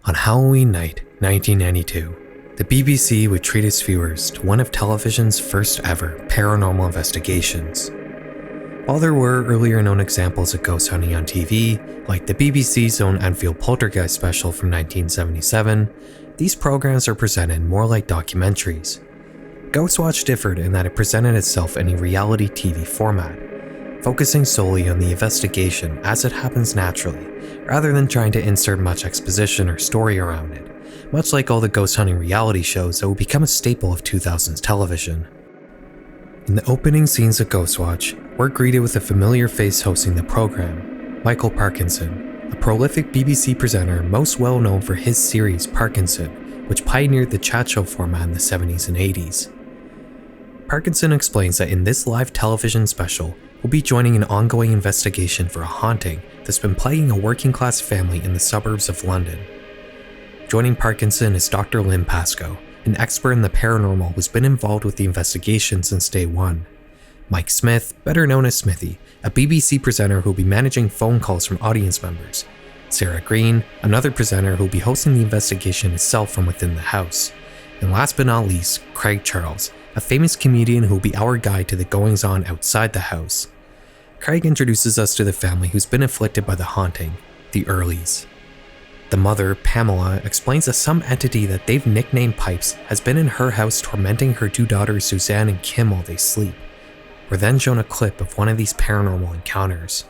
On Halloween night, 1992, the BBC would treat its viewers to one of television's first ever paranormal investigations. While there were earlier known examples of ghost hunting on TV, like the BBC's own Enfield Poltergeist special from 1977, these programs are presented more like documentaries. Ghostwatch differed in that it presented itself in a reality TV format, focusing solely on the investigation as it happens naturally, rather than trying to insert much exposition or story around it, much like all the ghost hunting reality shows that would become a staple of 2000s television. In the opening scenes of Ghostwatch, we're greeted with a familiar face hosting the program, Michael Parkinson, a prolific BBC presenter most well known for his series Parkinson, which pioneered the chat show format in the 70s and 80s. Parkinson explains that in this live television special, we'll be joining an ongoing investigation for a haunting that's been plaguing a working-class family in the suburbs of London. Joining Parkinson is Dr. Lynn Pascoe, an expert in the paranormal who's been involved with the investigation since day one. Mike Smith, better known as Smithy, a BBC presenter who'll be managing phone calls from audience members. Sarah Green, another presenter who'll be hosting the investigation itself from within the house. And last but not least, Craig Charles, a famous comedian who'll be our guide to the goings-on outside the house. Craig introduces us to the family who's been afflicted by the haunting, the Earleys. The mother, Pamela, explains that some entity that they've nicknamed Pipes has been in her house tormenting her two daughters Suzanne and Kim while they sleep. We're then shown a clip of one of these paranormal encounters.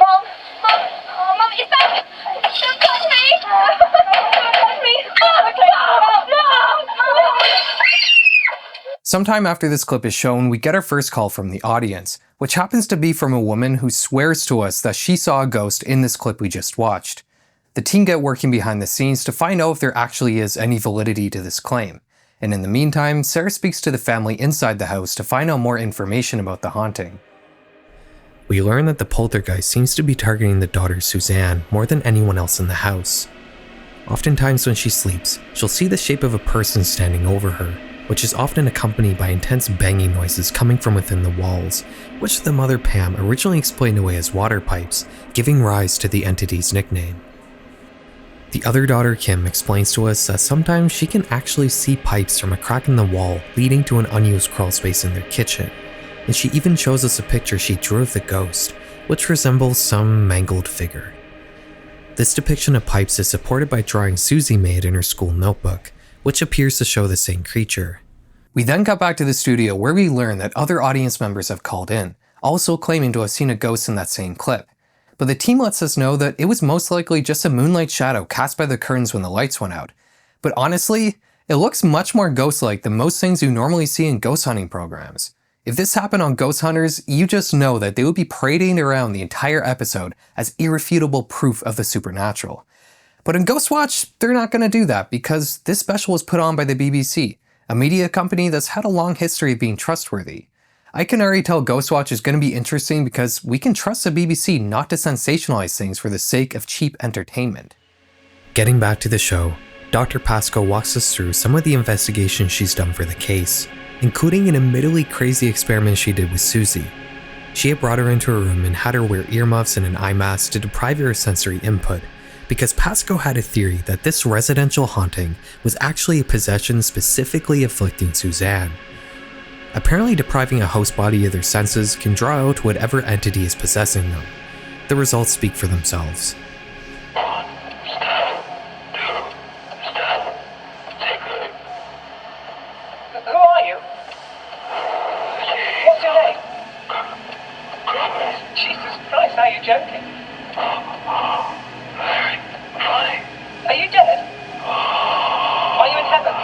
Mom, it's back! Don't touch me! Don't touch me! Sometime after this clip is shown, we get our first call from the audience, which happens to be from a woman who swears to us that she saw a ghost in this clip we just watched. The team get working behind the scenes to find out if there actually is any validity to this claim. And in the meantime, Sarah speaks to the family inside the house to find out more information about the haunting. We learn that the poltergeist seems to be targeting the daughter Suzanne more than anyone else in the house. Oftentimes when she sleeps, she'll see the shape of a person standing over her, which is often accompanied by intense banging noises coming from within the walls, which the mother Pam originally explained away as water pipes, giving rise to the entity's nickname. The other daughter Kim explains to us that sometimes she can actually see pipes from a crack in the wall leading to an unused crawl space in their kitchen, and she even shows us a picture she drew of the ghost, which resembles some mangled figure. This depiction of pipes is supported by drawings Susie made in her school notebook, which appears to show the same creature. We then got back to the studio where we learn that other audience members have called in, also claiming to have seen a ghost in that same clip. But the team lets us know that it was most likely just a moonlight shadow cast by the curtains when the lights went out. But honestly, it looks much more ghost-like than most things you normally see in ghost hunting programs. If this happened on Ghost Hunters, you just know that they would be parading around the entire episode as irrefutable proof of the supernatural. But in Ghostwatch, they're not going to do that because this special was put on by the BBC, a media company that's had a long history of being trustworthy. I can already tell Ghostwatch is going to be interesting because we can trust the BBC not to sensationalize things for the sake of cheap entertainment. Getting back to the show, Dr. Pascoe walks us through some of the investigations she's done for the case, including an admittedly crazy experiment she did with Susie. She had brought her into her room and had her wear earmuffs and an eye mask to deprive her of sensory input, because Pascoe had a theory that this residential haunting was actually a possession specifically afflicting Suzanne. Apparently depriving a host body of their senses can draw out whatever entity is possessing them. The results speak for themselves. Who are you? What's your name? Jesus Christ, are you joking? Are you dead? Are you in heaven?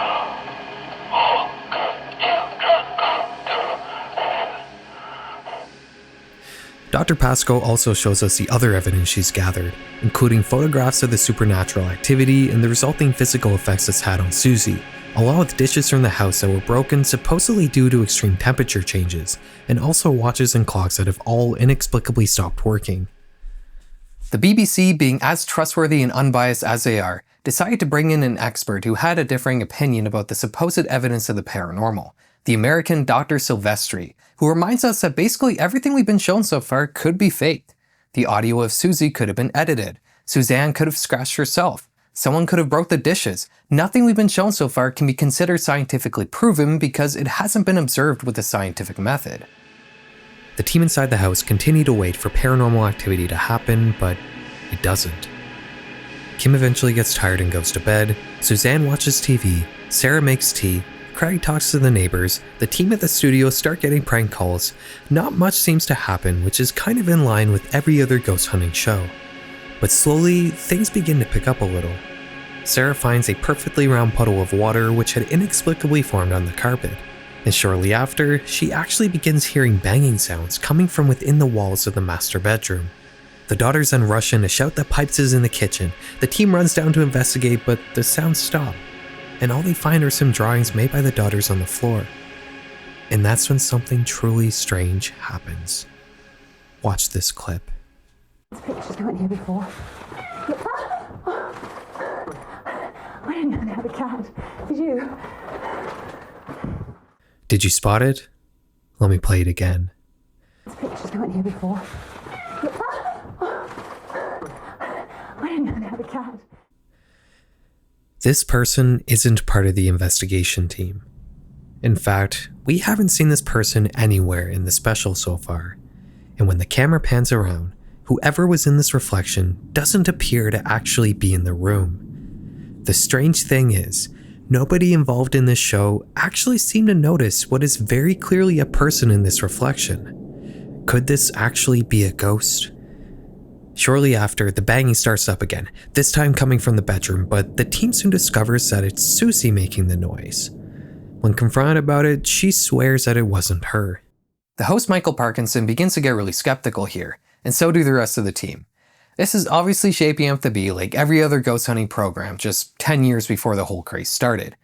Dr. Pascoe also shows us the other evidence she's gathered, including photographs of the supernatural activity and the resulting physical effects it's had on Susie, along with dishes from the house that were broken supposedly due to extreme temperature changes, and also watches and clocks that have all inexplicably stopped working. The BBC, being as trustworthy and unbiased as they are, decided to bring in an expert who had a differing opinion about the supposed evidence of the paranormal, the American Dr. Silvestri, who reminds us that basically everything we've been shown so far could be faked. The audio of Susie could have been edited. Suzanne could have scratched herself. Someone could have broke the dishes. Nothing we've been shown so far can be considered scientifically proven because it hasn't been observed with a scientific method. The team inside the house continue to wait for paranormal activity to happen, but it doesn't. Kim eventually gets tired and goes to bed. Suzanne watches TV. Sarah makes tea. Craig talks to the neighbors. The team at the studio start getting prank calls. Not much seems to happen, which is kind of in line with every other ghost hunting show. But slowly, things begin to pick up a little. Sarah finds a perfectly round puddle of water which had inexplicably formed on the carpet. And shortly after, she actually begins hearing banging sounds coming from within the walls of the master bedroom. The daughters then rush in to shout that Pipes is in the kitchen. The team runs down to investigate, but the sounds stop. And all they find are some drawings made by the daughters on the floor. And that's when something truly strange happens. Watch this clip. This picture's not here before. I didn't know they had a cat. Did you? Did you spot it? Let me play it again. This picture's not here before. I didn't know they had a cat. This person isn't part of the investigation team. In fact, we haven't seen this person anywhere in the special so far. And when the camera pans around, whoever was in this reflection doesn't appear to actually be in the room. The strange thing is, nobody involved in this show actually seemed to notice what is very clearly a person in this reflection. Could this actually be a ghost? Shortly after, the banging starts up again, this time coming from the bedroom, but the team soon discovers that it's Susie making the noise. When confronted about it, she swears that it wasn't her. The host Michael Parkinson begins to get really skeptical here, and so do the rest of the team. This is obviously shaping up to be like every other ghost hunting program just 10 years before the whole craze started.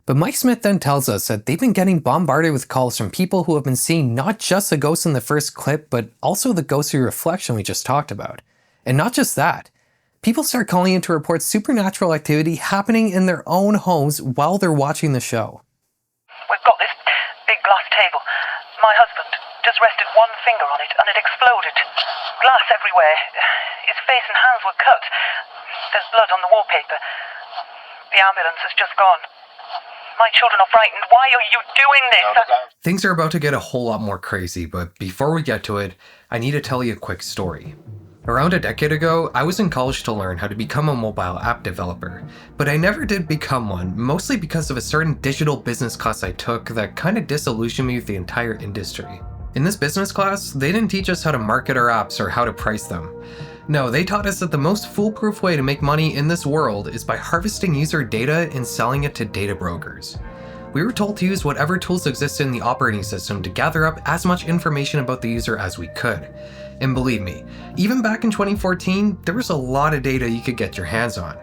But Mike Smith then tells us that they've been getting bombarded with calls from people who have been seeing not just the ghost in the first clip, but also the ghostly reflection we just talked about. And not just that, people start calling in to report supernatural activity happening in their own homes while they're watching the show. We've got this big glass table. My husband just rested one finger on it and it exploded. Glass everywhere. His face and hands were cut. There's blood on the wallpaper. The ambulance has just gone. My children are frightened. Why are you doing this? Things are about to get a whole lot more crazy, but before we get to it, I need to tell you a quick story. Around a decade ago, I was in college to learn how to become a mobile app developer, but I never did become one, mostly because of a certain digital business class I took that kind of disillusioned me with the entire industry. In this business class, they didn't teach us how to market our apps or how to price them. No, they taught us that the most foolproof way to make money in this world is by harvesting user data and selling it to data brokers. We were told to use whatever tools existed in the operating system to gather up as much information about the user as we could. And believe me, even back in 2014, there was a lot of data you could get your hands on.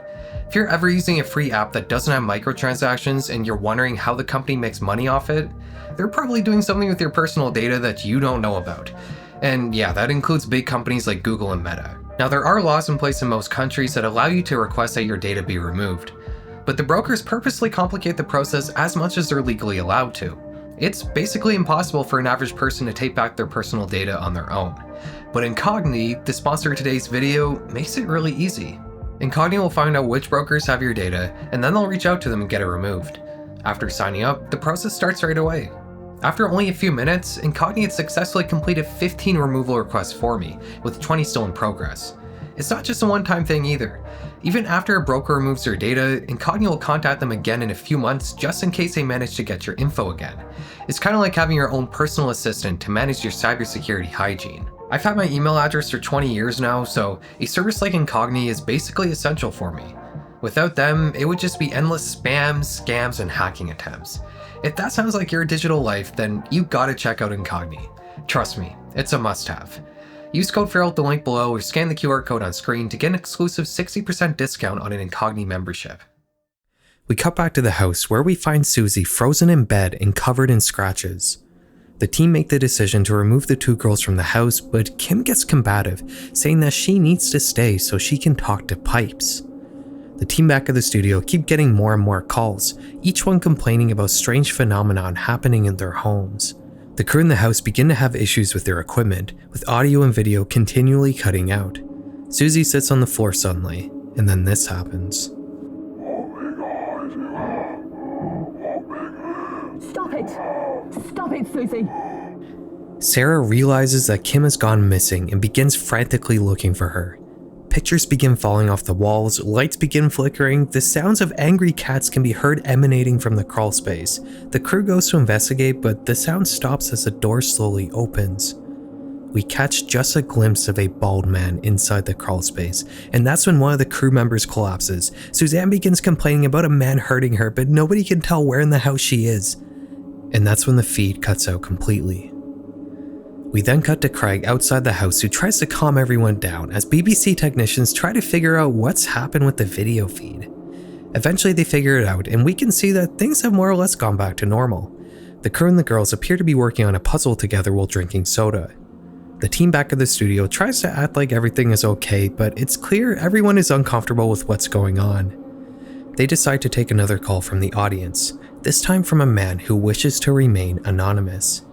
If you're ever using a free app that doesn't have microtransactions and you're wondering how the company makes money off it, they're probably doing something with your personal data that you don't know about. And yeah, that includes big companies like Google and Meta. Now, there are laws in place in most countries that allow you to request that your data be removed, but the brokers purposely complicate the process as much as they're legally allowed to. It's basically impossible for an average person to take back their personal data on their own. But Incogni, the sponsor of today's video, makes it really easy. Incogni will find out which brokers have your data, and then they'll reach out to them and get it removed. After signing up, the process starts right away. After only a few minutes, Incogni had successfully completed 15 removal requests for me, with 20 still in progress. It's not just a one-time thing either. Even after a broker removes their data, Incogni will contact them again in a few months just in case they manage to get your info again. It's kind of like having your own personal assistant to manage your cybersecurity hygiene. I've had my email address for 20 years now, so a service like Incogni is basically essential for me. Without them, it would just be endless spams, scams, and hacking attempts. If that sounds like your digital life, then you gotta check out Incogni. Trust me, it's a must-have. Use code FERAL at the link below or scan the QR code on screen to get an exclusive 60% discount on an Incogni membership. We cut back to the house where we find Susie frozen in bed and covered in scratches. The team make the decision to remove the two girls from the house, but Kim gets combative, saying that she needs to stay so she can talk to Pipes. The team back at the studio keep getting more and more calls, each one complaining about strange phenomenon happening in their homes. The crew in the house begin to have issues with their equipment, with audio and video continually cutting out. Susie sits on the floor suddenly, and then this happens. Stop it! Stop it, Susie! Sarah realizes that Kim has gone missing and begins frantically looking for her. Pictures begin falling off the walls, lights begin flickering, the sounds of angry cats can be heard emanating from the crawl space. The crew goes to investigate, but the sound stops as the door slowly opens. We catch just a glimpse of a bald man inside the crawl space, and that's when one of the crew members collapses. Suzanne begins complaining about a man hurting her, but nobody can tell where in the house she is. And that's when the feed cuts out completely. We then cut to Craig outside the house, who tries to calm everyone down as BBC technicians try to figure out what's happened with the video feed. Eventually they figure it out, and we can see that things have more or less gone back to normal. The crew and the girls appear to be working on a puzzle together while drinking soda. The team back at the studio tries to act like everything is okay, but it's clear everyone is uncomfortable with what's going on. They decide to take another call from the audience, this time from a man who wishes to remain anonymous.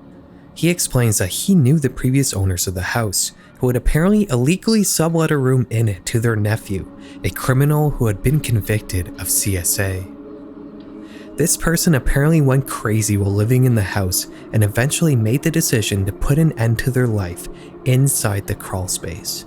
He explains that he knew the previous owners of the house, who had apparently illegally sublet a room in it to their nephew, a criminal who had been convicted of CSA. This person apparently went crazy while living in the house and eventually made the decision to put an end to their life inside the crawl space.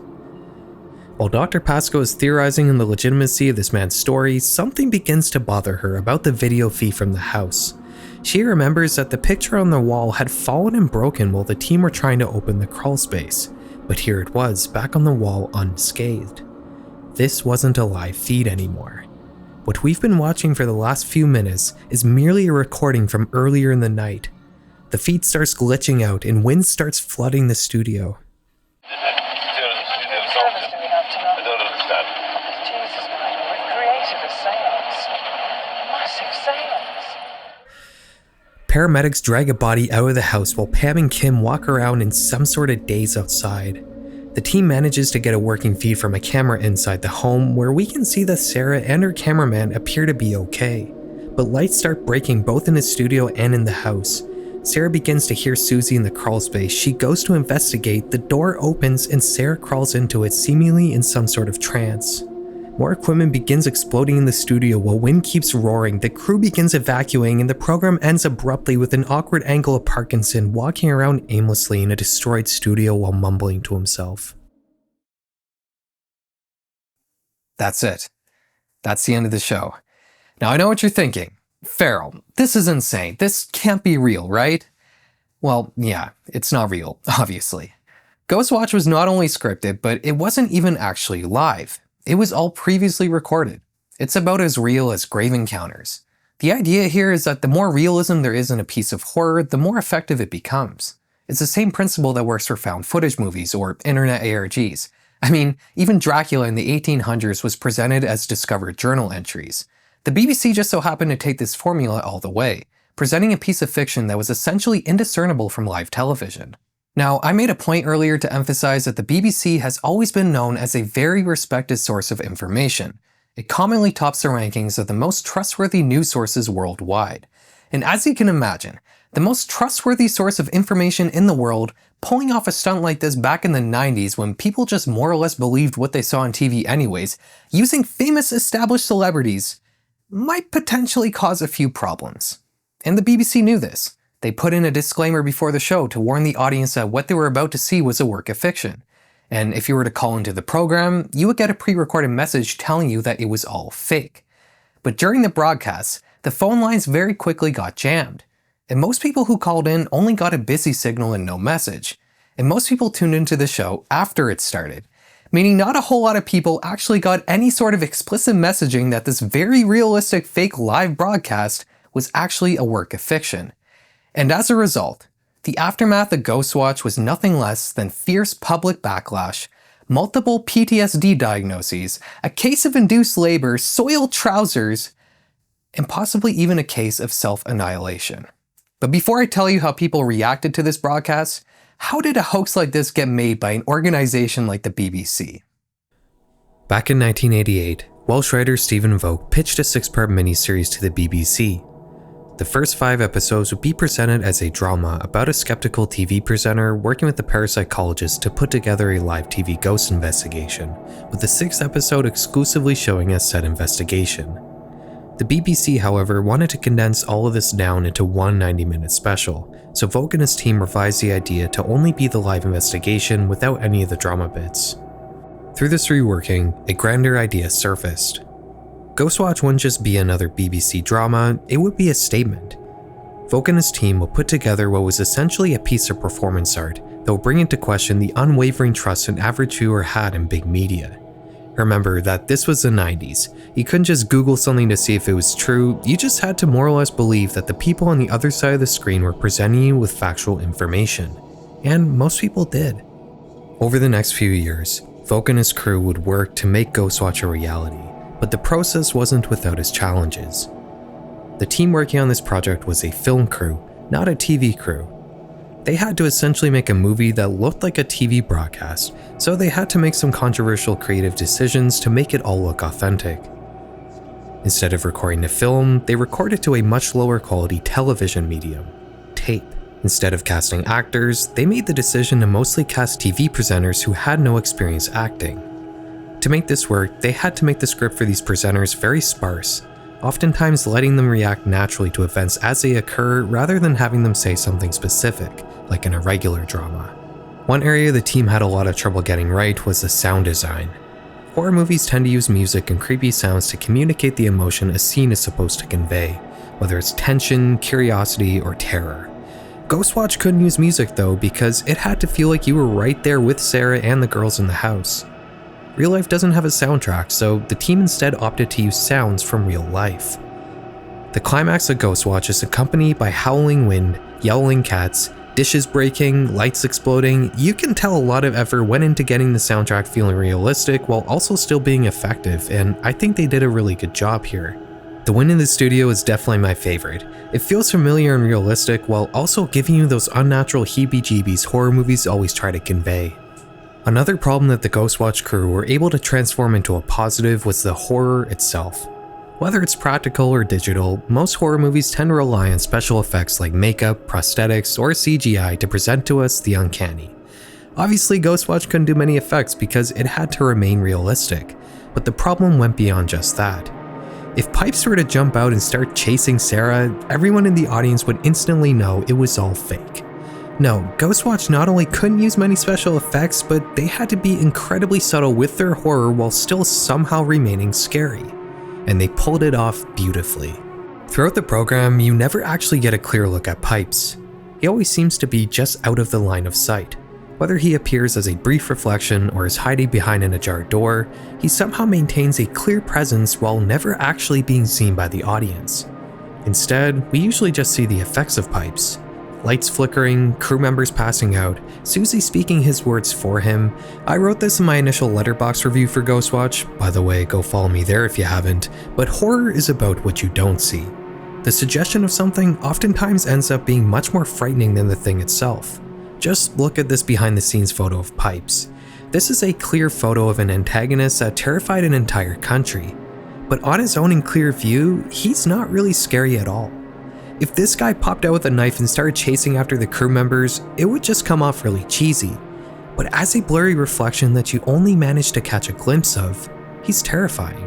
While Dr. Pascoe is theorizing on the legitimacy of this man's story, something begins to bother her about the video feed from the house. She remembers that the picture on the wall had fallen and broken while the team were trying to open the crawl space, but here it was, back on the wall unscathed. This wasn't a live feed anymore. What we've been watching for the last few minutes is merely a recording from earlier in the night. The feed starts glitching out and wind starts flooding the studio. I don't understand. Jesus, Michael, we've created a seance. A massive seance. Paramedics drag a body out of the house while Pam and Kim walk around in some sort of daze outside. The team manages to get a working feed from a camera inside the home where we can see that Sarah and her cameraman appear to be okay. But lights start breaking both in the studio and in the house. Sarah begins to hear Susie in the crawl space. She goes to investigate, the door opens and Sarah crawls into it seemingly in some sort of trance. More equipment begins exploding in the studio while wind keeps roaring, the crew begins evacuating, and the program ends abruptly with an awkward angle of Parkinson walking around aimlessly in a destroyed studio while mumbling to himself. That's it. That's the end of the show. Now I know what you're thinking. Farrell, this is insane. This can't be real, right? Well, yeah, it's not real, obviously. Ghostwatch was not only scripted, but it wasn't even actually live. It was all previously recorded. It's about as real as grave encounters. The idea here is that the more realism there is in a piece of horror, the more effective it becomes. It's the same principle that works for found footage movies or internet ARGs. I mean, even Dracula in the 1800s was presented as discovered journal entries. The BBC just so happened to take this formula all the way, presenting a piece of fiction that was essentially indiscernible from live television. Now, I made a point earlier to emphasize that the BBC has always been known as a very respected source of information. It commonly tops the rankings of the most trustworthy news sources worldwide. And as you can imagine, the most trustworthy source of information in the world, pulling off a stunt like this back in the 90s when people just more or less believed what they saw on TV anyways, using famous established celebrities, might potentially cause a few problems. And the BBC knew this. They put in a disclaimer before the show to warn the audience that what they were about to see was a work of fiction. And if you were to call into the program, you would get a pre-recorded message telling you that it was all fake. But during the broadcast, the phone lines very quickly got jammed. And most people who called in only got a busy signal and no message. And most people tuned into the show after it started, meaning not a whole lot of people actually got any sort of explicit messaging that this very realistic fake live broadcast was actually a work of fiction. And as a result, the aftermath of Ghostwatch was nothing less than fierce public backlash, multiple PTSD diagnoses, a case of induced labor, soiled trousers, and possibly even a case of self-annihilation. But before I tell you how people reacted to this broadcast, how did a hoax like this get made by an organization like the BBC? Back in 1988, Welsh writer Stephen Vogt pitched a 6-part miniseries to the BBC. The first 5 episodes would be presented as a drama about a skeptical TV presenter working with a parapsychologist to put together a live TV ghost investigation, with the 6th episode exclusively showing us said investigation. The BBC, however, wanted to condense all of this down into one 90-minute special, so Volk and his team revised the idea to only be the live investigation without any of the drama bits. Through this reworking, a grander idea surfaced. Ghostwatch wouldn't just be another BBC drama, it would be a statement. Volk and his team will put together what was essentially a piece of performance art that will bring into question the unwavering trust an average viewer had in big media. Remember that this was the 90s. You couldn't just Google something to see if it was true, you just had to more or less believe that the people on the other side of the screen were presenting you with factual information. And most people did. Over the next few years, Volk and his crew would work to make Ghostwatch a reality. But the process wasn't without its challenges. The team working on this project was a film crew, not a TV crew. They had to essentially make a movie that looked like a TV broadcast, so they had to make some controversial creative decisions to make it all look authentic. Instead of recording the film, they recorded to a much lower quality television medium, tape. Instead of casting actors, they made the decision to mostly cast TV presenters who had no experience acting. To make this work, they had to make the script for these presenters very sparse, oftentimes letting them react naturally to events as they occur rather than having them say something specific, like in a regular drama. One area the team had a lot of trouble getting right was the sound design. Horror movies tend to use music and creepy sounds to communicate the emotion a scene is supposed to convey, whether it's tension, curiosity, or terror. Ghostwatch couldn't use music though because it had to feel like you were right there with Sarah and the girls in the house. Real life doesn't have a soundtrack, so the team instead opted to use sounds from real life. The climax of Ghostwatch is accompanied by howling wind, yowling cats, dishes breaking, lights exploding. You can tell a lot of effort went into getting the soundtrack feeling realistic while also still being effective, and I think they did a really good job here. The wind in the studio is definitely my favorite. It feels familiar and realistic while also giving you those unnatural heebie-jeebies horror movies always try to convey. Another problem that the Ghostwatch crew were able to transform into a positive was the horror itself. Whether it's practical or digital, most horror movies tend to rely on special effects like makeup, prosthetics, or CGI to present to us the uncanny. Obviously, Ghostwatch couldn't do many effects because it had to remain realistic, but the problem went beyond just that. If Pipes were to jump out and start chasing Sarah, everyone in the audience would instantly know it was all fake. No, Ghostwatch not only couldn't use many special effects, but they had to be incredibly subtle with their horror while still somehow remaining scary. And they pulled it off beautifully. Throughout the program, you never actually get a clear look at Pipes. He always seems to be just out of the line of sight. Whether he appears as a brief reflection or is hiding behind an ajar door, he somehow maintains a clear presence while never actually being seen by the audience. Instead, we usually just see the effects of Pipes. Lights flickering, crew members passing out, Susie speaking his words for him. I wrote this in my initial Letterboxd review for Ghostwatch, by the way, go follow me there if you haven't, but horror is about what you don't see. The suggestion of something oftentimes ends up being much more frightening than the thing itself. Just look at this behind the scenes photo of Pipes. This is a clear photo of an antagonist that terrified an entire country. But on his own in clear view, he's not really scary at all. If this guy popped out with a knife and started chasing after the crew members, it would just come off really cheesy. But as a blurry reflection that you only manage to catch a glimpse of, he's terrifying.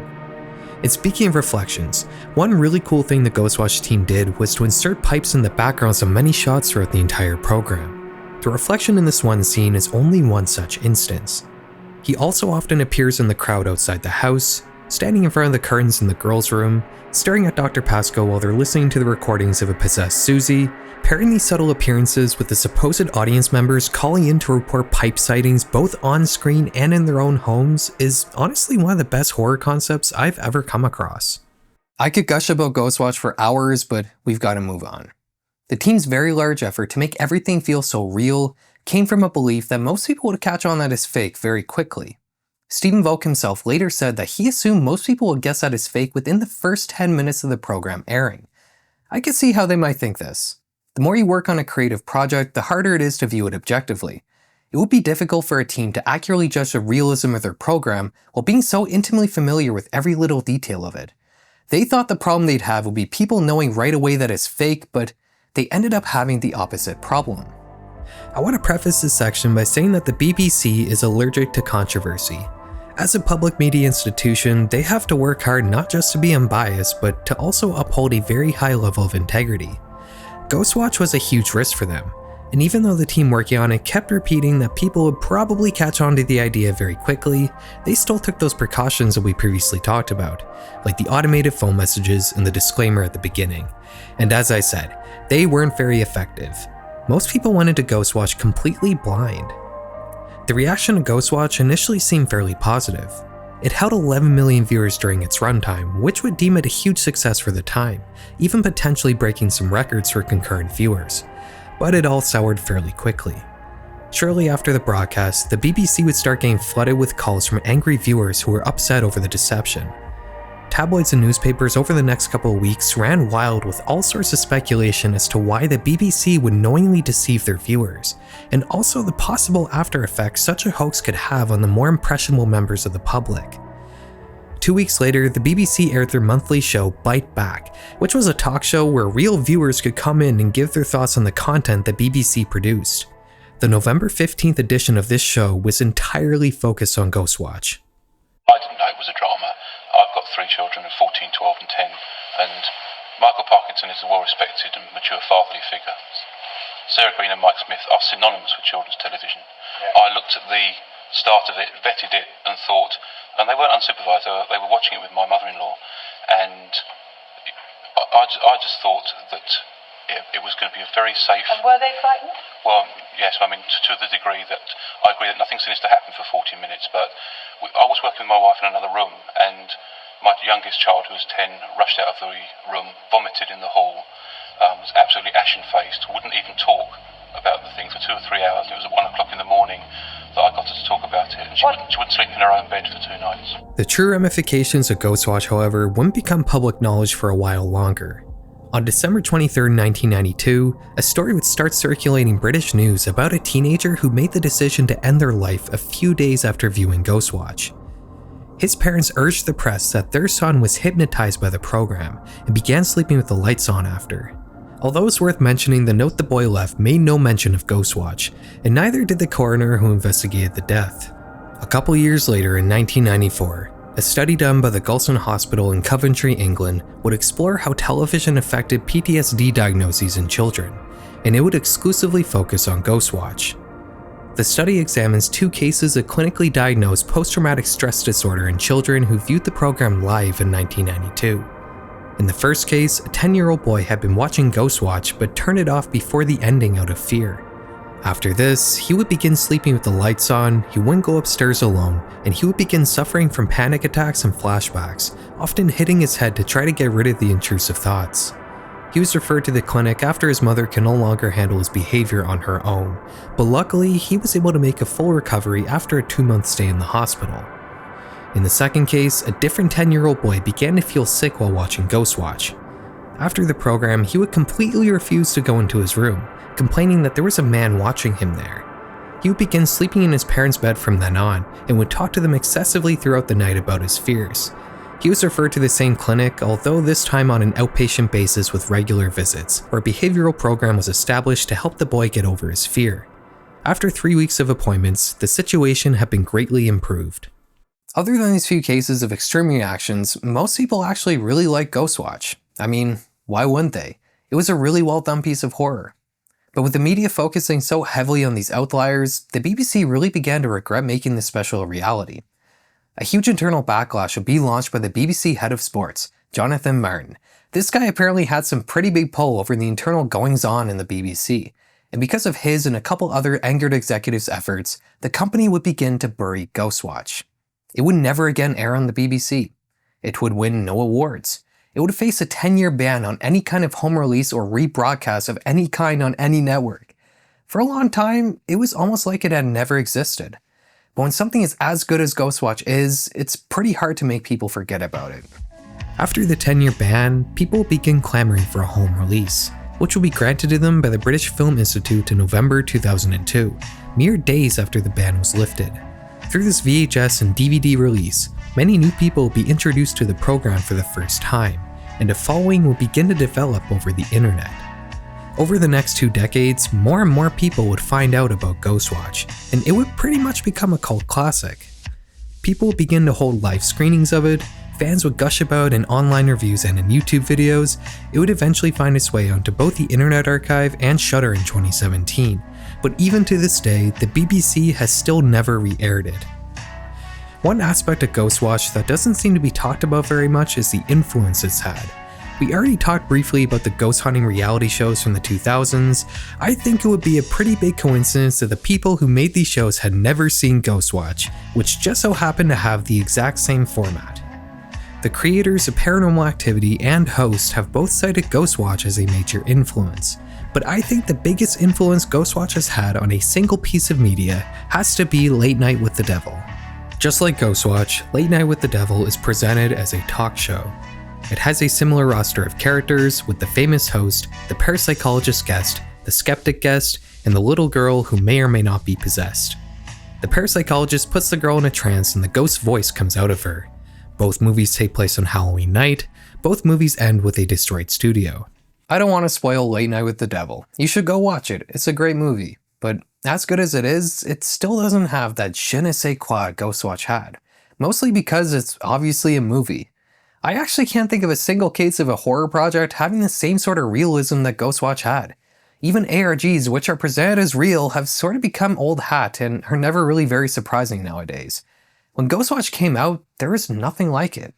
And speaking of reflections, one really cool thing the Ghostwatch team did was to insert Pipes in the backgrounds of many shots throughout the entire program. The reflection in this one scene is only one such instance. He also often appears in the crowd outside the house, standing in front of the curtains in the girls' room, staring at Dr. Pascoe while they're listening to the recordings of a possessed Susie. Pairing these subtle appearances with the supposed audience members calling in to report Pipe sightings both on screen and in their own homes is honestly one of the best horror concepts I've ever come across. I could gush about Ghostwatch for hours, but we've got to move on. The team's very large effort to make everything feel so real came from a belief that most people would catch on that is fake very quickly. Stephen Volk himself later said that he assumed most people would guess that is fake within the first 10 minutes of the program airing. I could see how they might think this. The more you work on a creative project, the harder it is to view it objectively. It would be difficult for a team to accurately judge the realism of their program while being so intimately familiar with every little detail of it. They thought the problem they'd have would be people knowing right away that it's fake, but they ended up having the opposite problem. I want to preface this section by saying that the BBC is allergic to controversy. As a public media institution, they have to work hard not just to be unbiased, but to also uphold a very high level of integrity. Ghostwatch was a huge risk for them, and even though the team working on it kept repeating that people would probably catch on to the idea very quickly, they still took those precautions that we previously talked about, like the automated phone messages and the disclaimer at the beginning. And as I said, they weren't very effective. Most people went into Ghostwatch completely blind. The reaction to Ghostwatch initially seemed fairly positive. It held 11 million viewers during its runtime, which would deem it a huge success for the time, even potentially breaking some records for concurrent viewers. But it all soured fairly quickly. Shortly after the broadcast, the BBC would start getting flooded with calls from angry viewers who were upset over the deception. Tabloids and newspapers over the next couple of weeks ran wild with all sorts of speculation as to why the BBC would knowingly deceive their viewers, and also the possible after effects such a hoax could have on the more impressionable members of the public. 2 weeks later, the BBC aired their monthly show Bite Back, which was a talk show where real viewers could come in and give their thoughts on the content the BBC produced. The November 15th edition of this show was entirely focused on Ghostwatch. I didn't know it was a drama. I've got 3 children of 14, 12 and 10, and Michael Parkinson is a well-respected and mature fatherly figure. Sarah Green and Mike Smith are synonymous with children's television. Yeah. I looked at the start of it, vetted it and thought, and they weren't unsupervised, they were watching it with my mother-in-law, and I just thought that it was going to be a very safe... And were they frightened? Well, yes, I mean, to the degree that I agree that nothing sinister happened for 40 minutes, but I was working with my wife in another room, and my youngest child, who was 10, rushed out of the room, vomited in the hall, was absolutely ashen-faced, wouldn't even talk about the thing for 2 or 3 hours. It was at 1 o'clock in the morning that I got her to talk about it, and she wouldn't sleep in her own bed for 2 nights. The true ramifications of Ghostwatch, however, wouldn't become public knowledge for a while longer. On December 23, 1992, a story would start circulating British news about a teenager who made the decision to end their life a few days after viewing Ghostwatch. His parents urged the press that their son was hypnotized by the program and began sleeping with the lights on after. Although it's worth mentioning, the note the boy left made no mention of Ghostwatch, and neither did the coroner who investigated the death. A couple years later, in 1994, a study done by the Gulson Hospital in Coventry, England, would explore how television affected PTSD diagnoses in children, and it would exclusively focus on Ghostwatch. The study examines 2 cases of clinically diagnosed post-traumatic stress disorder in children who viewed the program live in 1992. In the first case, a 10-year-old boy had been watching Ghostwatch but turned it off before the ending out of fear. After this, he would begin sleeping with the lights on, he wouldn't go upstairs alone, and he would begin suffering from panic attacks and flashbacks, often hitting his head to try to get rid of the intrusive thoughts. He was referred to the clinic after his mother could no longer handle his behavior on her own, but luckily he was able to make a full recovery after a 2-month stay in the hospital. In the second case, a different 10-year-old boy began to feel sick while watching Ghostwatch. After the program, he would completely refuse to go into his room, complaining that there was a man watching him there. He would begin sleeping in his parents' bed from then on, and would talk to them excessively throughout the night about his fears. He was referred to the same clinic, although this time on an outpatient basis with regular visits, where a behavioral program was established to help the boy get over his fear. After 3 weeks of appointments, the situation had been greatly improved. Other than these few cases of extreme reactions, most people actually really like Ghostwatch. I mean, why wouldn't they? It was a really well done piece of horror. But with the media focusing so heavily on these outliers, the BBC really began to regret making this special a reality. A huge internal backlash would be launched by the BBC head of sports, Jonathan Martin. This guy apparently had some pretty big pull over the internal goings-on in the BBC, and because of his and a couple other angered executives' efforts, the company would begin to bury Ghostwatch. It would never again air on the BBC. It would win no awards. It would face a 10-year ban on any kind of home release or rebroadcast of any kind on any network. For a long time, it was almost like it had never existed. But when something is as good as Ghostwatch is, it's pretty hard to make people forget about it. After the 10-year ban, people began clamoring for a home release, which will be granted to them by the British Film Institute in November 2002, mere days after the ban was lifted. Through this VHS and DVD release, many new people will be introduced to the program for the first time. and a following would begin to develop over the internet. Over the next 2 decades, more and more people would find out about Ghostwatch, and it would pretty much become a cult classic. People would begin to hold live screenings of it, fans would gush about in online reviews and in YouTube videos. It would eventually find its way onto both the Internet Archive and Shudder in 2017, but even to this day, the BBC has still never re-aired it. One aspect of Ghostwatch that doesn't seem to be talked about very much is the influence it's had. We already talked briefly about the ghost hunting reality shows from the 2000s. I think it would be a pretty big coincidence that the people who made these shows had never seen Ghostwatch, which just so happened to have the exact same format. The creators of Paranormal Activity and host have both cited Ghostwatch as a major influence, but I think the biggest influence Ghostwatch has had on a single piece of media has to be Late Night with the Devil. Just like Ghostwatch, Late Night with the Devil is presented as a talk show. It has a similar roster of characters, with the famous host, the parapsychologist guest, the skeptic guest, and the little girl who may or may not be possessed. The parapsychologist puts the girl in a trance and the ghost's voice comes out of her. Both movies take place on Halloween night. Both movies end with a destroyed studio. I don't want to spoil Late Night with the Devil. You should go watch it. It's a great movie. But as good as it is, it still doesn't have that je ne sais quoi Ghostwatch had. Mostly because it's obviously a movie. I actually can't think of a single case of a horror project having the same sort of realism that Ghostwatch had. Even ARGs, which are presented as real, have sort of become old hat and are never really very surprising nowadays. When Ghostwatch came out, there was nothing like it.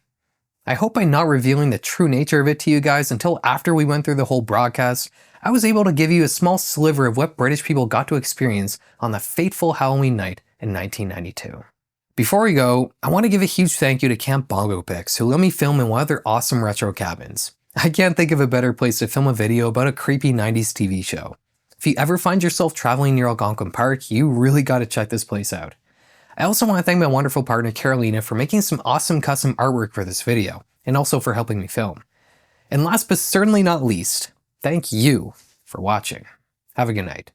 I hope by not revealing the true nature of it to you guys until after we went through the whole broadcast, I was able to give you a small sliver of what British people got to experience on that fateful Halloween night in 1992. Before we go, I want to give a huge thank you to Camp Bongo Pix, who let me film in one of their awesome retro cabins. I can't think of a better place to film a video about a creepy 90s TV show. If you ever find yourself traveling near Algonquin Park, you really gotta check this place out. I also want to thank my wonderful partner Carolina for making some awesome custom artwork for this video, and also for helping me film. And last but certainly not least, thank you for watching. Have a good night.